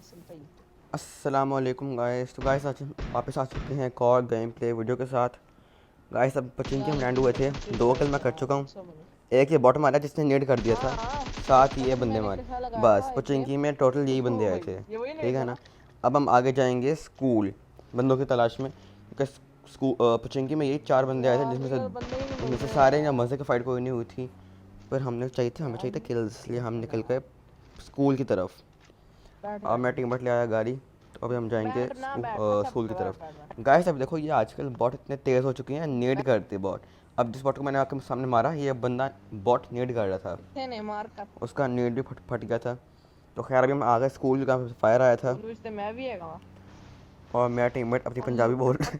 अस्सलाम वालेकुम गाइस। तो गाइस आज वापस आ चुके हैं एक और गेम प्ले वीडियो के साथ। गाइस अब पचिंग के हम लैंड हुए थे, 2 किल मैं कर चुका हूँ। एक ये बॉट मारा जिसने नेड कर दिया था, साथ ही ये बंदे मारे। बस पचिंगी में टोटल यही बंदे आए थे, ठीक है ना। अब हम आगे जाएंगे स्कूल बंदों की तलाश में, क्योंकि स्कूल पचिंगी में यही 4 बंदे आए थे, जिसमें से सारे या मज़े की फ़ाइट कोई नहीं हुई थी, पर हमें चाहिए था किल्स, इसलिए हम निकल गए स्कूल की तरफ। अब मैं टीममेट ले आया गाड़ी, तो अभी हम जाएंगे स्कूल की तरफ। गाइस अब देखो, ये आजकल बॉट इतने तेज़ हो चुके हैं, नेड करते बॉट। अब जिस बॉट को मैंने आपके सामने मारा, ये बंदा बॉट नेड कर रहा था, उसका नेड भी फट गया था। तो खैर अभी हम आ गए स्कूल का, फायर आया था और मेरा टीममेट अपनी पंजाबी बोल रहा है।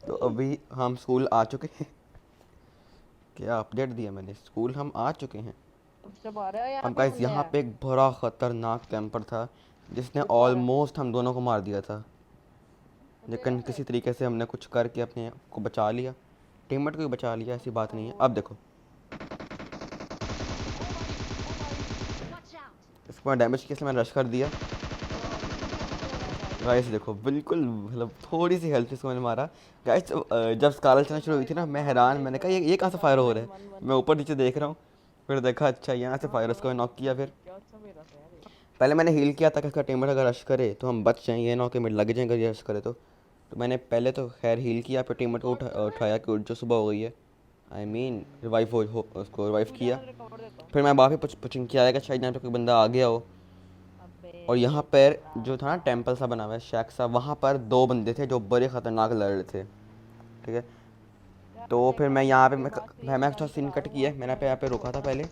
तो अभी हम स्कूल आ चुके हैं। क्या अपडेट दिया मैंने, स्कूल हम आ चुके हैं। अब गाइस यहाँ पे एक बड़ा ख़तरनाक कैंपर था, जिसने ऑलमोस्ट हम दोनों को मार दिया था, लेकिन किसी तरीके से हमने कुछ करके अपने को बचा लिया, टीममेट को भी बचा लिया, ऐसी बात नहीं है। अब देखो इसको मैं डैमेज किया, इसलिए मैंने रश कर दिया। गाइस देखो, बिल्कुल मतलब थोड़ी सी हेल्थ इसको मैंने मारा। गाइस जब स्कारल चलना शुरू हुई थी ना, मैं हैरान, मैंने कहा ये कहाँ से फायर हो रहा है। मैं ऊपर नीचे देख रहा हूँ, फिर देखा अच्छा यहाँ से फायर, उसको नॉक किया। फिर पहले मैंने हील किया ताकि इसका टीममेट अगर रश करे तो हम बच जाएं, ये ना कि मिड लग जाएं अगर रश करे तो मैंने पहले तो खैर हील किया, फिर टीममेट को उठाया कि जो सुबह हो गई है, आई मीन रिवाइव हो उसको रिवाइव किया। फिर मैं वापस पुचिंग किया आया कि शायद यहाँ पे कोई बंदा आ गया हो। और यहाँ पर जो था ना टेंपल सा बना हुआ है, शैक सा, वहाँ पर 2 बंदे थे जो बड़े ख़तरनाक लड़ रहे थे, ठीक है। तो फिर मैं यहाँ पे मैं थोड़ा सीन कट किया, मैंने यहाँ पे रुका था पहले,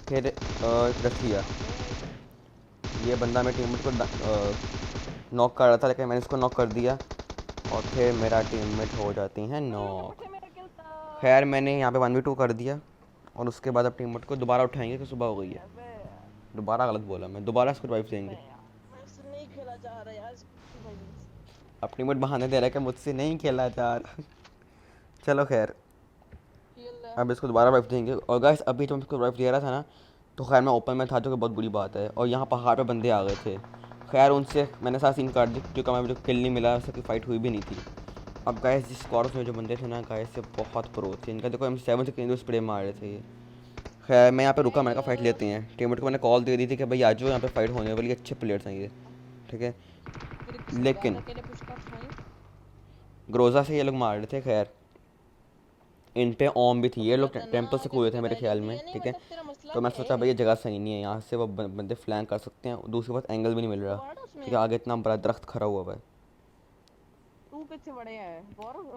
फिर रख लिया। ये बंदा मेरे टीममेट को नॉक कर रहा था, लेकिन मैंने इसको नॉक कर दिया और फिर मेरा टीममेट हो जाती हैं नॉक। खैर मैंने यहाँ पे 1v2 कर दिया और उसके बाद अब टीममेट को दोबारा उठाएंगे कि सुबह हो गई है। दोबारा गलत बोला मैं, दोबारा इसको रिवाइव देंगे। अब टीममेट बहाने दे रहा है कि मुझसे नहीं खेला जा रहा। चलो खैर, अब इसको दोबारा रिवाइव देंगे। और गाइस अभी जब इसको रिवाइव दे रहा था ना, तो खैर मैं ओपन में था, जो कि बहुत बुरी बात है, और यहाँ पहाड़ पे बंदे आ गए थे। खैर उनसे मैंने साथ सीन काट दी, क्योंकि मैं मुझे किल नहीं मिला, उसकी फ़ाइट हुई भी नहीं थी। अब गाइस जिस स्क्वाड में जो बंदे थे ना, गाइस से बहुत प्रो थे, इनका देखो M7 से कहीं स्प्रे मार रहे थे ये। खैर मैं यहाँ पे रुका, मैंने कहा फ़ाइट लेते हैं। टीममेट को मैंने कॉल दे दी थी कि भाई आ जाओ, यहाँ पे फ़ाइट होने वाली, अच्छे प्लेयर्स हैं ये, ठीक है। लेकिन ग्रोजा से ये लोग मार रहे थे। खैर इन पे ओम भी थी, ये लोग टेंपल से कूदे थे मेरे ख्याल में, ठीक है। तो मैं सोचा भाई ये जगह सही नहीं है, यहाँ से वो बंदे फ्लैंक कर सकते हैं, दूसरी बात एंगल भी नहीं मिल रहा, ठीक है। आगे इतना बड़ा दरख्त खड़ा हुआ है।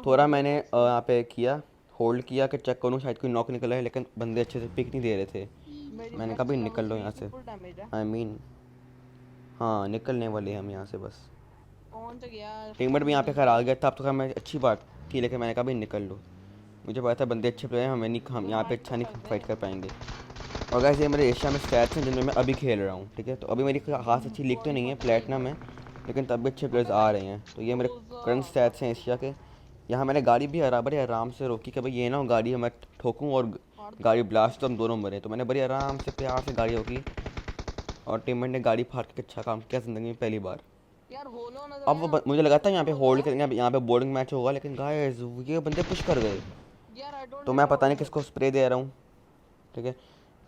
थोड़ा मैंने यहाँ पे किया, होल्ड किया कि चेक करूँ शायद कोई नॉक निकला है, लेकिन बंदे अच्छे से पिक नहीं दे रहे थे। मैंने कहा भाई निकल लो यहाँ से, आई मीन हाँ निकलने वाले हम यहाँ से बस। टीममेट भी यहाँ पे खैर आ गया था, अब तो खैर मैं अच्छी बात थी, लेकिन मैंने कहा भाई निकल लो, मुझे पता था बंदे अच्छे प्लेयर हैं, हम यहाँ पे अच्छा नहीं फाइट कर पाएंगे। और गाइस ये मेरे एशिया में स्टैट्स हैं जिनमें मैं अभी खेल रहा हूँ, ठीक है। तो अभी मेरी खास अच्छी लीग तो नहीं है, प्लेटिनम है, लेकिन तब भी अच्छे प्लेयर्स आ रहे हैं। तो ये मेरे करंट स्टैट्स हैं एशिया के। यहाँ मैंने गाड़ी भी बड़े आराम से रोकी कि भाई ये ना गाड़ी मैं ठोकूँ और गाड़ी ब्लास्ट तो हम दोनों मरे। तो मैंने बड़ी आराम से प्यार से गाड़ी रोकी और टीममेट ने गाड़ी फाड़ के अच्छा काम किया ज़िंदगी में पहली बार। अब वो मुझे लगा था यहाँ पे होल्ड करेंगे, यहाँ पे बोर्डिंग मैच होगा, लेकिन गाइस ये बंदे पुश कर गए, तो मैं पता नहीं किसको स्प्रे दे रहा हूँ, ठीक है।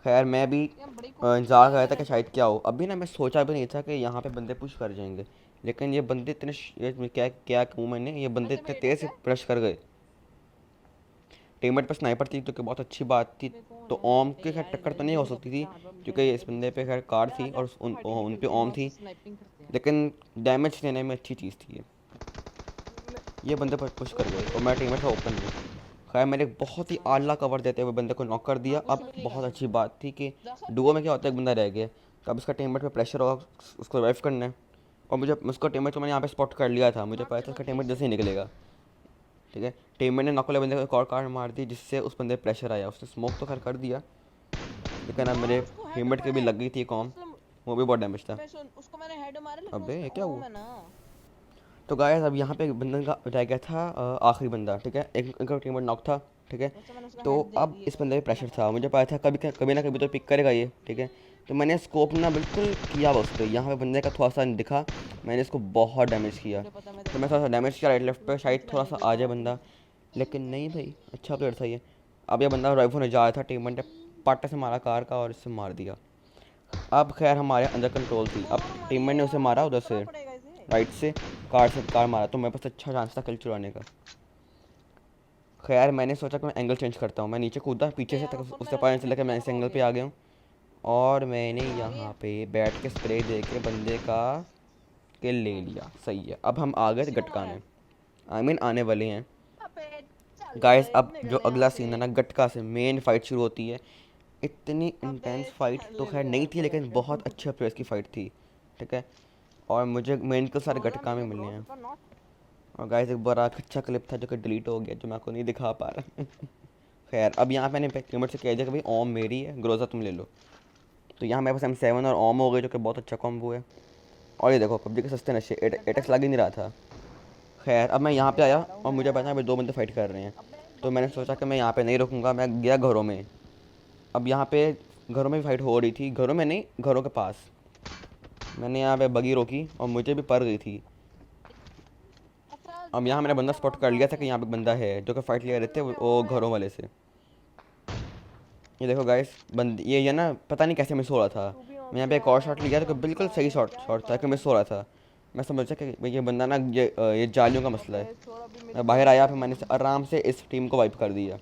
खैर मैं भी इंतजार कर रहा था कि शायद क्या हो। अभी ना मैं सोचा भी नहीं था कि यहाँ पे बंदे पुश कर जाएंगे, लेकिन ये बंदे इतने ये क्या क्या कहूँ मैंने, ये बंदे इतने तेज़ से रश कर गए। टीममेट पर स्नाइपर थी, तो कि बहुत अच्छी बात थी। तो ओम के खैर टक्कर तो नहीं हो सकती थी, क्योंकि इस बंदे पे खैर कार थी और उन पे ओम थी, लेकिन डैमेज देने में अच्छी चीज़ थी ये बंदे पर पुश कर गए और मेरा टीममेट था ओपन में। खैर मैंने बहुत ही आला कवर देते हुए बंदे को नॉक कर दिया। अब बहुत अच्छी बात थी कि डुओ में क्या होता है, एक बंदा रह गया, तो अब इसका टीममेट पे प्रेशर होगा, उसको रिवाइव करना है। और मुझे उसका टीममेट तो मैंने यहाँ पे स्पॉट कर लिया था, मुझे पता था उसका टीममेट जैसे ही निकलेगा, ठीक है। टीममेट ने नॉक वाले बंदे को एक और कार्ड मार दी, जिससे उस बंदे प्रेशर आया, उसने स्मोक तो खैर कर दिया, लेकिन अब मेरे टीममेट के भी लग गई थी कॉम, वो भी बहुत डैमेज था। अबे ये क्या हुआ। तो गाइस अब यहाँ पे एक बंदे का रह गया था, आखिरी बंदा, ठीक है। एक इनका टीममेट नॉक था, ठीक है। तो अब इस बंदे पे प्रेशर था, मुझे पता था कभी कभी ना कभी तो पिक करेगा ये, ठीक है। तो मैंने स्कोप ना बिल्कुल किया उस पर, यहाँ पे बंदे का थोड़ा सा दिखा, मैंने इसको बहुत डैमेज किया। तो मैं थोड़ा सा डैमेज किया राइट लेफ्ट पे, शायद थोड़ा सा आ जाए बंदा, लेकिन नहीं भाई, अच्छा प्लेयर था ये। अब ये बंदा राइफल ने जा रहा था, टीममेट ने पाटा से मारा कार का और इससे मार दिया। अब खैर हमारे अंदर कंट्रोल थी, अब टीममेट ने उसे मारा उधर से राइट से, कार मारा, तो मेरे पास अच्छा चांस था किल चुराने का। खैर मैंने सोचा कि मैं एंगल चेंज करता हूँ, मैं नीचे कूदा पीछे से तक उससे पता नहीं चला कि मैं इस एंगल पे आ गया हूँ, और मैंने यहाँ पे बैठ के स्प्रे दे के बंदे का किल ले लिया। सही है, अब हम आ गए गटका में, आने वाले हैं गाइस। अब जो अगला सीन है ना, गटका से मेन फाइट शुरू होती है। इतनी इंटेंस फाइट तो खैर नहीं थी, लेकिन बहुत अच्छे प्लेयर्स की फाइट थी, ठीक है। और मुझे मेन किल सारे गटका में मिले हैं। और गाइस एक बड़ा अच्छा क्लिप था जो कि डिलीट हो गया, जो मैं आपको नहीं दिखा पा रहा खैर अब यहाँ पे मैंने पेमेंट से कह दिया कि भाई ओम मेरी है, ग्रोजा तुम ले लो। तो यहाँ मेरे पास M7 और ओम हो गए, जो कि बहुत अच्छा कॉम्बो है। और ये देखो पबजी के सस्ते नशे, एटेक्स लग ही नहीं रहा था। खैर अब मैं यहाँ पे आया और मुझे पता है भाई 2 बंदे फाइट कर रहे हैं, तो मैंने सोचा कि मैं यहाँ पे नहीं रुकूंगा, मैं गया घरों में। अब यहाँ पे घरों में भी फाइट हो रही थी, घरों में नहीं, घरों के पास। मैंने यहाँ पे बगी रोकी और मुझे भी पड़ गई थी। अब यहाँ मैंने बंदा स्पॉट कर लिया था कि यहाँ पे बंदा है जो कि फाइट ले रहे थे वो घरों वाले से। ये देखो गाइस, ये ना पता नहीं कैसे मिस हो रहा था। मैं यहाँ पे एक और शॉट लिया तो बिल्कुल सही शॉट था कि मिस हो रहा था। मैं समझा कि भाई ये बंदा ना ये जालियों का मसला है। मैं बाहर आया, फिर मैंने आराम से इस टीम को वाइप कर दिया,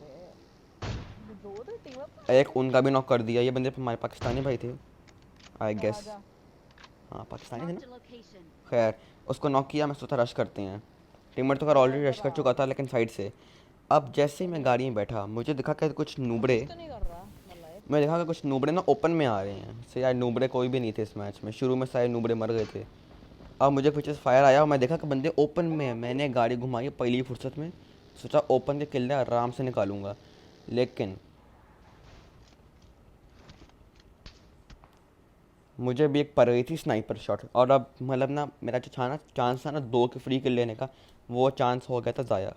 एक उनका भी नॉक कर दिया। ये बंदे हमारे पाकिस्तानी भाई थे आई गेस, हाँ पाकिस्तानी थे ना। खैर उसको नॉक किया, मैं सोचा रश करते हैं। टीममेट तो खैर ऑलरेडी रश कर चुका था लेकिन साइड से। अब जैसे ही मैं गाड़ी में बैठा, मुझे दिखा कि कुछ नूबड़े, मैं देखा कि कुछ नूबड़े ना ओपन में आ रहे हैं। से यार नूबड़े कोई भी नहीं थे इस मैच में, शुरू में सारे नूबड़े मर गए थे। अब मुझे पीछे से फायर आया और मैं देखा कि बंदे ओपन में है। मैंने गाड़ी घुमाई पहली फुर्सत में, सोचा ओपन के किले आराम से निकालूंगा, लेकिन मुझे भी एक पड़ गई थी स्नाइपर शॉट। और अब मतलब ना मेरा जो चांस था ना 2 के फ्री किल लेने का, वो चांस हो गया था ज़ाया।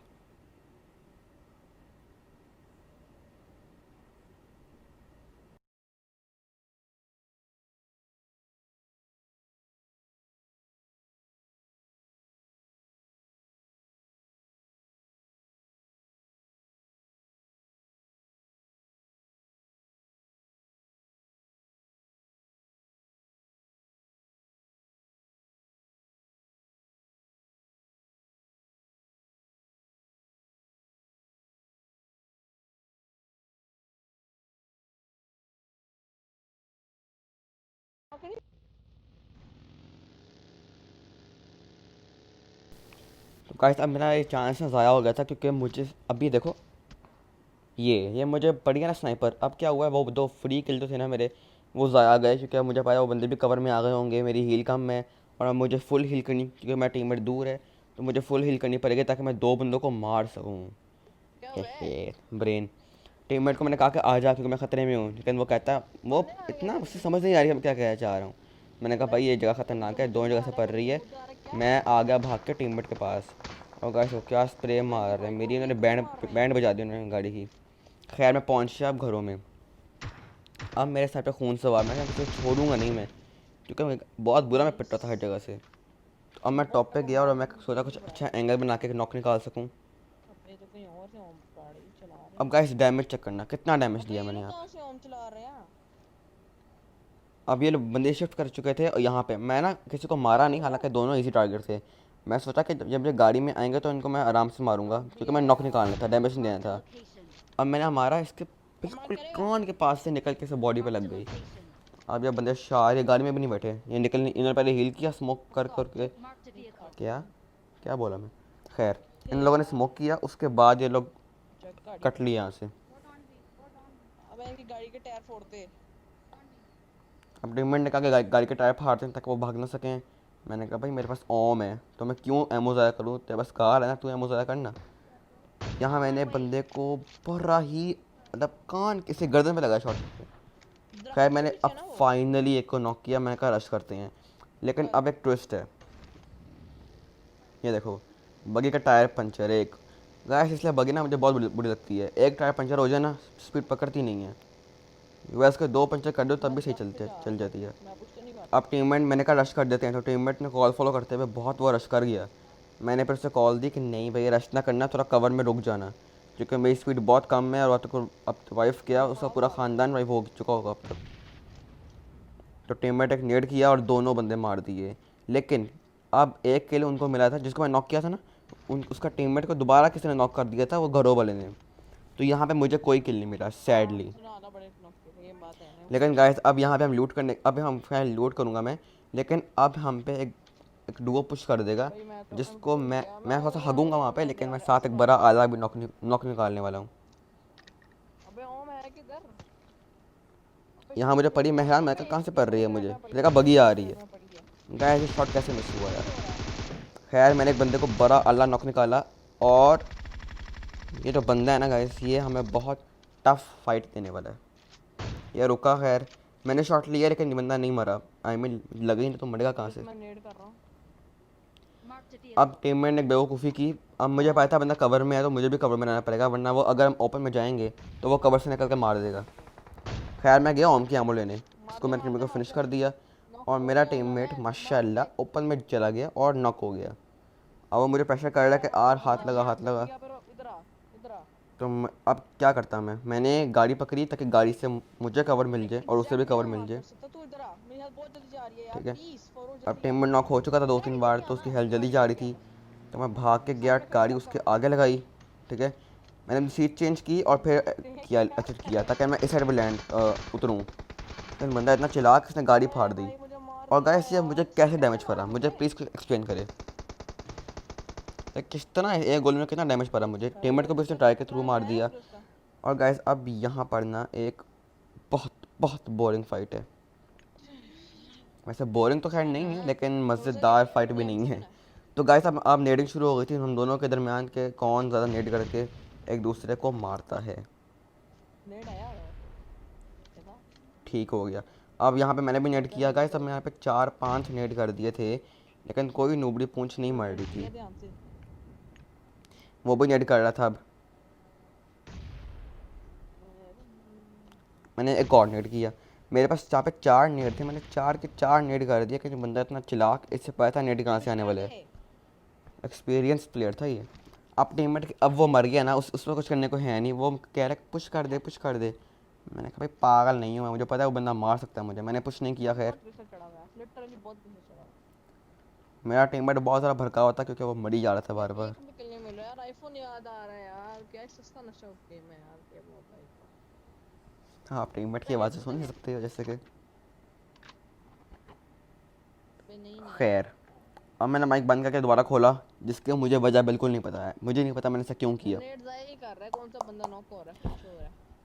तो गाइस अब मेरा ये चांस ना ज़ाया हो गया था, क्योंकि मुझे अभी देखो ये मुझे पड़ गया ना स्नाइपर। अब क्या हुआ है, वो 2 फ्री किल जो थे ना मेरे, वो ज़ाया गए, क्योंकि अब मुझे पाया वो बंदे भी कवर में आ गए होंगे, मेरी हील कम है। और अब मुझे फुल हील करनी, क्योंकि मेरा टीममेट दूर है, तो मुझे फुल हील करनी पड़ेगी ताकि मैं 2 बंदों को मार सकूँ। ब्रेन। टीममेट को मैंने कहा कि आ जा क्योंकि मैं ख़तरे में हूँ, लेकिन वो कहता, वो इतना उससे समझ नहीं आ रही मैं क्या कहना चाह रहा हूँ। मैंने कहा भाई ये जगह ख़तरनाक है, 2 जगह से पड़ रही है। मैं आ गया भाग के टीममेट के पास, और गाइस वो क्या स्प्रे मार रहे हैं मेरी, उन्होंने बैंड बैंड बजा दी उन्होंने गाड़ी की। खैर मैं पहुंच गया अब घरों में। अब मेरे सर पे खून सवार, मैं किसी को छोड़ूंगा नहीं मैं, क्योंकि बहुत बुरा मैं पिट रहा था हर जगह से। तो अब मैं टॉप पे गया और मैं सोचा कुछ अच्छा एंगल बना के नॉक निकाल सकूं। अब गाइस डैमेज चेक करना, कितना डैमेज दिया मैंने यहाँ पे। अब ये लोग बंदे शिफ्ट कर चुके थे, और यहाँ पे मैं ना किसी को मारा नहीं, हालांकि दोनों इजी टारगेट थे। मैं सोचा कि जब ये गाड़ी में आएंगे तो इनको मैं आराम से मारूंगा, क्योंकि मैं नॉक निकालना था, डैमेज नहीं देना था। अब मैंने मारा इसके बिल्कुल कान के पास से निकल के से बॉडी पे लग गई। अब ये बंदे सारे गाड़ी में भी नहीं बैठे, ये निकल, इन्होंने पहले हील किया स्मोक कर करके। क्या क्या बोला मैं? खैर इन लोगों ने स्मोक किया, उसके बाद ये लोग कट लिए यहाँ से। अब डिमेंड ने कहा कि गाड़ी के टायर फाड़ते हैं ताकि वो भाग ना सकें। मैंने कहा भाई मेरे पास ओम है, तो मैं क्यों एमो ज़ाया करूँ, तेरे पास कार है ना, तू एमो ज़ाया करना। यहाँ मैंने बंदे को बड़ा ही मतलब कान किसी गर्दन पे लगा शॉट। खैर मैंने अब फाइनली एक को नॉक किया, मैंने कहा रश करते हैं। लेकिन अब एक ट्विस्ट है, ये देखो बगी का टायर पंचर एक। गैस इसलिए बगी ना मुझे बहुत बुरी बुरी लगती है, एक टायर पंचर हो जाए ना स्पीड पकड़ती नहीं है। वैसे के 2 पंचर कर दो तब भी सही चल जाती है। अब टीममेट मैंने कहा रश कर देते हैं, तो टीममेट ने कॉल फॉलो करते हुए बहुत वो रश कर गया। मैंने फिर उसे कॉल दी कि नहीं भाई रश ना करना, थोड़ा कवर में रुक जाना, क्योंकि मेरी स्पीड बहुत कम है और अब वाइफ किया उसका पूरा ख़ानदान वाइफ हो चुका होगा अब तक। तो टीममेट एक नेड किया और दोनों बंदे मार दिए। लेकिन अब एक किल उनको मिला था, जिसको मैं नॉक किया था ना, उसका टीममेट को दोबारा किसी ने नॉक कर दिया था, वो घरों वाले ने। तो यहाँ पे मुझे कोई किल नहीं मिला सैडली। लेकिन गाइस अब यहाँ पे हम लूट करने, अब हम खैर लूट करूँगा मैं, लेकिन अब हम पे एक डुओ पुश कर देगा, जिसको मैं थोड़ा सा हगूंगा वहाँ पे, लेकिन मैं साथ एक बड़ा आला भी नॉक निकालने वाला हूँ। यहाँ मुझे पड़ी मेहरान, मैं कहाँ से पड़ रही है, मुझे देखा बगी आ रही है। गाइस ये शॉट कैसे मिस हुआ यार। खैर मैंने एक बंदे को बड़ा आला नॉक निकाला, और ये जो बंदा है ना गाइस, ये हमें बहुत टफ फाइट देने वाला है। ये रुका, खैर मैंने शॉट लिया लेकिन ये बंदा नहीं मरा। आई मीन लगी नहीं तो मरेगा कहाँ से। अब टीममेट ने बेवकूफ़ी की। अब मुझे पता था बंदा कवर में है, तो मुझे भी कवर में रहना पड़ेगा, वरना वो अगर हम ओपन में जाएंगे तो वो कवर से निकल कर मार देगा। खैर मैं गया ओम की आमो लेने, उसको मैंने टीम को फिनिश कर दिया, और मेरा टीममेट माशाल्लाह ओपन में चला गया और नॉक हो गया। अब वो मुझे प्रेशर कर रहा है कि आर हाथ लगा हाथ लगा। तो अब क्या करता मैंने गाड़ी पकड़ी ताकि गाड़ी से मुझे कवर मिल जाए और उसे भी कवर मिल जाए। ठीक है, अब टीममेट नॉक हो चुका था 2-3 बार, तो उसकी हेल्थ जल्दी जा रही थी, तो मैं भाग के गया, गाड़ी उसके आगे लगाई। ठीक है, मैंने सीट चेंज की और फिर किया ताकि मैं इस साइड पर लैंड उतरूँ। लेकिन बंदा इतना चिल्लाक उसने गाड़ी फाड़ दी। और गाइस ये मुझे कैसे डैमेज पड़ा, मुझे प्लीज़ एक्सप्लेन करे किस तरह एक गोली में कितना डैमेज पड़ा मुझे। टीममेट को भी उसने ट्राई के थ्रू मार दिया। और गाइस अब यहाँ पर ना एक बहुत बहुत बोरिंग फाइट है। वैसे बोरिंग तो खैर नहीं है, लेकिन मज़ेदार फाइट भी नहीं है। तो गाइस अब नेडिंग शुरू हो गई थी हम दोनों के दरमियान के कौन ज़्यादा नेड करके एक दूसरे को मारता है। ठीक हो गया। अब यहाँ पे मैंने भी नेड किया गाइस, अब मैं यहाँ पे 4-5 नेड कर दिए थे, लेकिन कोई नूबड़ी पूंछ नहीं मर रही थी। वो भी नेड कर रहा था। अब मैंने एक और नेड किया, मेरे पास जहाँ पे 4 नेड थे, मैंने 4 के 4 नेड कर दिया, क्योंकि बंदा इतना चिल्लाक, इससे पता था नेड कहाँ से आने वाले है। एक्सपीरियंस प्लेयर था ये। अब टीममेट अब वो मर गया ना, उसमें कुछ करने को है नहीं, वो कह रहा है पुश कर दे पुश कर दे। मैंने कहा भाई पागल नहीं हूँ मैं, मुझे पता है वो बंदा मार सकता है मुझे, मैंने पुश नहीं किया। खैर मेरा टीममेट बहुत ज़्यादा भड़का हुआ था, क्योंकि वो मर ही जा रहा था बार बार। हाँ आप टीममेट की आवाज़ सुन सकते हो जैसे कि। खैर अब मैंने माइक बंद करके दोबारा खोला, जिसकी मुझे वजह बिल्कुल नहीं पता है, मुझे नहीं पता मैंने ऐसा क्यों किया।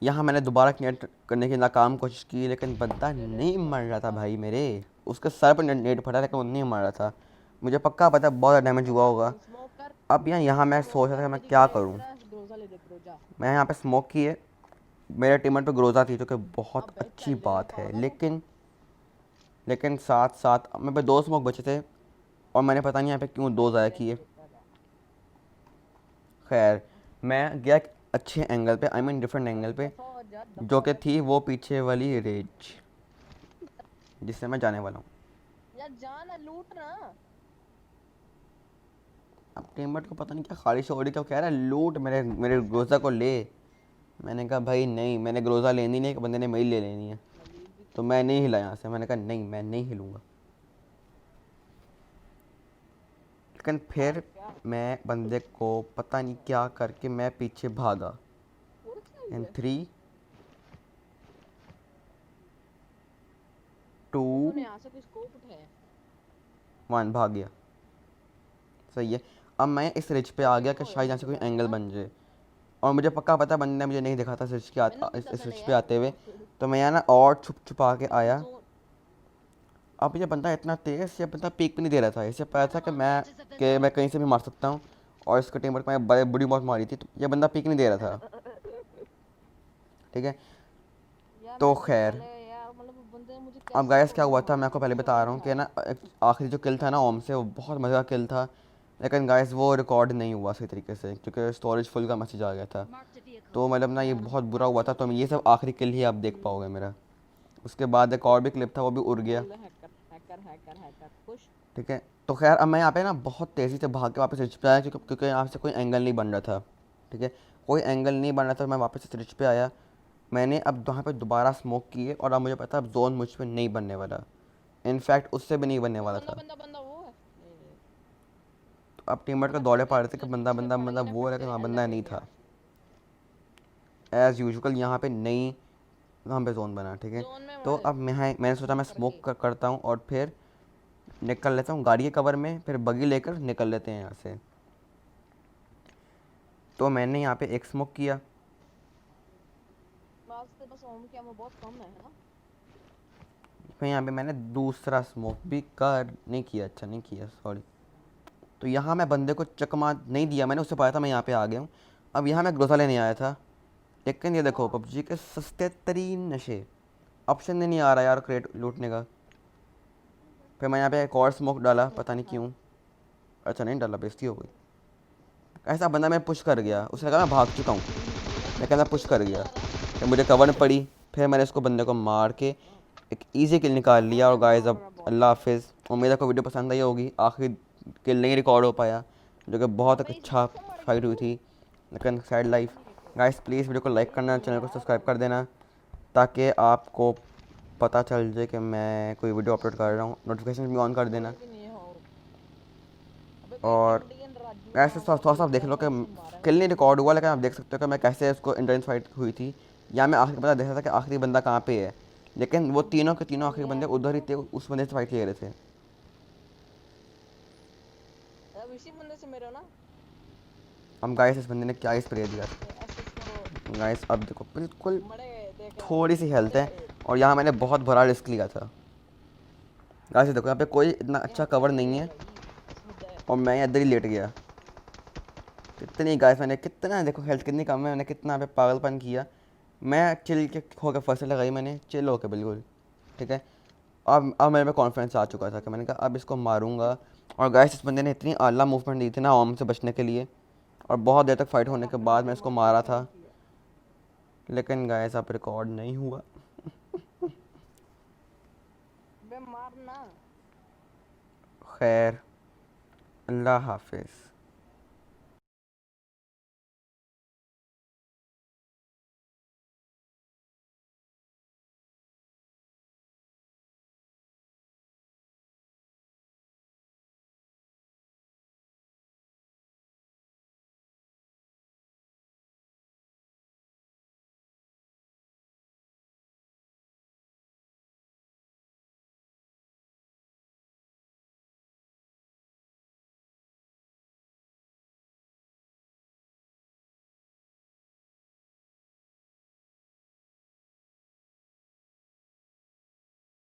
यहाँ मैंने दोबारा नेट करने की नाकाम कोशिश की, लेकिन बंदा नहीं मर रहा था भाई मेरे। उसके सर पर नेट फटा, लेकिन वो नहीं मर रहा था। मुझे पक्का पता बहुत ज़्यादा डैमेज हुआ होगा। अब यहाँ मैं सोच रहा था कि मैं क्या करूँ। मैं यहाँ पे स्मोक की है, मेरे टीममेट पे ग्रोजा थी, जो कि बहुत अच्छी बात है, लेकिन साथ साथ मेरे पे 2 स्मोक बचे थे, और मैंने पता नहीं यहाँ पे क्यों 2 ज़ाया किए। खैर मैं गया एक अच्छे एंगल पे, आई मीन डिफरेंट एंगल पे, जो कि थी वो पीछे वाली रेज जिससे मैं जाने वाला हूँ। अब टीममेट को पता नहीं क्या खारिश हो रही, क्या कह रहा है लूट मेरे मेरे ग्रोजा को ले। मैंने कहा भाई नहीं, मैंने ग्रोजा लेनी नहीं, एक बंदे ने मेरी ले लेनी है, तो मैं नहीं हिला यहाँ से। मैंने कहा नहीं मैं नहीं हिलूँगा। लेकिन फिर मैं बंदे को पता नहीं क्या करके मैं पीछे भागा। इन 3, 2, 1 भाग गया। सही है। अब मैं इस रिच पे आ गया कि शायद यहाँ से कोई एंगल बन जाए, और मुझे पक्का पता बंदे ने मुझे नहीं देखा था इस रिच के इस रिच पे आते हुए, तो मैं यहाँ ना और छुपा के आया। अब ये बंदा इतना तेज़, ये बंदा पीक भी नहीं दे रहा था, इसे पता था कि मैं कहीं से भी मार सकता हूँ, और इसके टीम पर मैं बड़े बुरी मौत मारी थी, तो ये बंदा पीक नहीं दे रहा था। ठीक है, तो खैर अब गाइस क्या हुआ था मैं आपको पहले बता रहा हूँ कि ना आखिरी जो किल था ना ओम से, वो बहुत मज़े का किल था, लेकिन गाइस वो रिकॉर्ड नहीं हुआ सही तरीके से, क्योंकि स्टोरेज फुल का मैसेज आ गया था। तो मतलब ना ये बहुत बुरा हुआ था। तो ये सब आखिरी किल ही आप देख पाओगे मेरा। उसके बाद एक और भी क्लिप था, वो भी उड़ गया। हैकर हैकर हैकर हैकर खुश। ठीक है, तो खैर अब मैं यहाँ पे ना बहुत तेज़ी से भाग के वापस रिच पे आया, क्योंकि यहाँ से कोई एंगल नहीं बन रहा था। ठीक है, कोई एंगल नहीं बन रहा था, मैं वापस से रिच पे आया। मैंने अब वहाँ पे दोबारा स्मोक किए और अब मुझे पता अब जोन मुझ पे नहीं बनने वाला। इनफैक्ट उससे भी नहीं बनने वो वाला बंदा था। बंदा बंदा वो है, नहीं तो अब टीममेट का फट दौड़े तेरे पा रहे थे कि मतलब बंदा पीछे बंदा पड़ बंदा गई ना, वो फट है, लेकिन तेरे वहाँ एल बंदा नहीं लग था। गया। एज़ यूजुअल यहाँ पे नई वहाँ पे जोन बना। ठीक है, जोन में तो मर अब मैंने सोचा मैं करके। स्मोक करता हूँ और फिर निकल लेता हूँ गाड़ी के कवर में, फिर बगी लेकर निकल लेते हैं यहाँ से। तो मैंने यहाँ पे एक स्मोक किया। बस से बस होम क्या वो बहुत कम है ना। फिर यहाँ पे मैंने दूसरा स्मोक भी कर नहीं किया, अच्छा नहीं किया, सॉरी। तो यहाँ मैं बंदे को चकमा नहीं दिया मैंने, उससे पाया था मैं यहाँ पे आ गया हूँ। अब यहाँ मैं ग्रोसा लेने आया था, लेकिन ये देखो हाँ पबजी के सस्ते तरीन नशे, ऑप्शन नहीं आ रहा यार क्रेट लूटने का। फिर मैं यहाँ पे एक और स्मोक डाला, पता नहीं हाँ। क्यों। अच्छा नहीं डाला, बेइज्जती हो गई। ऐसा बंदा मैं पुश कर गया, उसने कहा मैं भाग चुका हूँ, लेकिन मैं पुश कर गया। फिर मुझे कवर में पड़ी, फिर मैंने इसको बंदे को मार के एक इजी किल निकाल लिया। और गाइस अब अल्लाह हाफिज़। उम्मीद है को वीडियो पसंद आई होगी। आखिरी किल नहीं रिकॉर्ड हो पाया, जो कि बहुत एक अबे अच्छा इसमें से मर गया फाइट हुई तू। थी, लेकिन सैड लाइफ। पता नहीं कैसे। गाइस प्लीज़ वीडियो को लाइक अरे करना, नहीं चैनल को यार सब्सक्राइब कर देना, ताकि आपको पता चल जाए कि मैं कोई वीडियो अपलोड कर रहा हूँ। नोटिफिकेशन भी ऑन कर देना। कोई भी नहीं हो। अबे कोई और इंडियन राजू ऐसे नाम का थोड़ा कोई सा आप देख बंदा लो कि था, उसने मारा किल मेरे नहीं को। रिकॉर्ड हुआ, लेकिन आप देख सकते हो कि मैं कैसे इसको इंटेंस फाइट हुई थी। या मैं आखिरी बंदा देख रहा था कि आखिरी बंदा कहाँ पे है, लेकिन वो तीनों के तीनों आखिरी बंदे उधर ही थे, उस बंदे से फाइट ले रहे थे। अब इसी बंदे से मेरे हो ना। हम गाइस इस बंदे ने क्या स्प्रे दिया था। एसएस करो। गाइस अब देखो बिल्कुल मरे गए देख ला थोड़ी सी हेल्थ है, तेरे। और यहाँ मैंने बहुत बड़ा रिस्क लिया था। गाइस देखो यहाँ पे कोई इतना अच्छा यहाँ पे कवर ये नहीं है है, भाई, खुद है। और मैं इधर ही लेट गया। कितनी गाइस मैंने कितना देखो हेल्थ कितनी कम है, मैंने कितना यहाँ पे पागलपन किया। मैं चिल के होकर फर्स्ट लगाई मैंने, चिल होकर बिल्कुल। ठीक है, अब मेरे में कॉन्फिडेंस आ चुका था कि मैंने कहा अब इसको मारूंगा। और गाइस इस बंदे ने इतनी आला मूवमेंट दी थी ना ओम से बचने के लिए, और बहुत देर तक फाइट होने के बाद मैं इसको मारा था, लेकिन गाइस अब रिकॉर्ड नहीं हुआ। बे मारना। खैर, अल्लाह हाफिज़।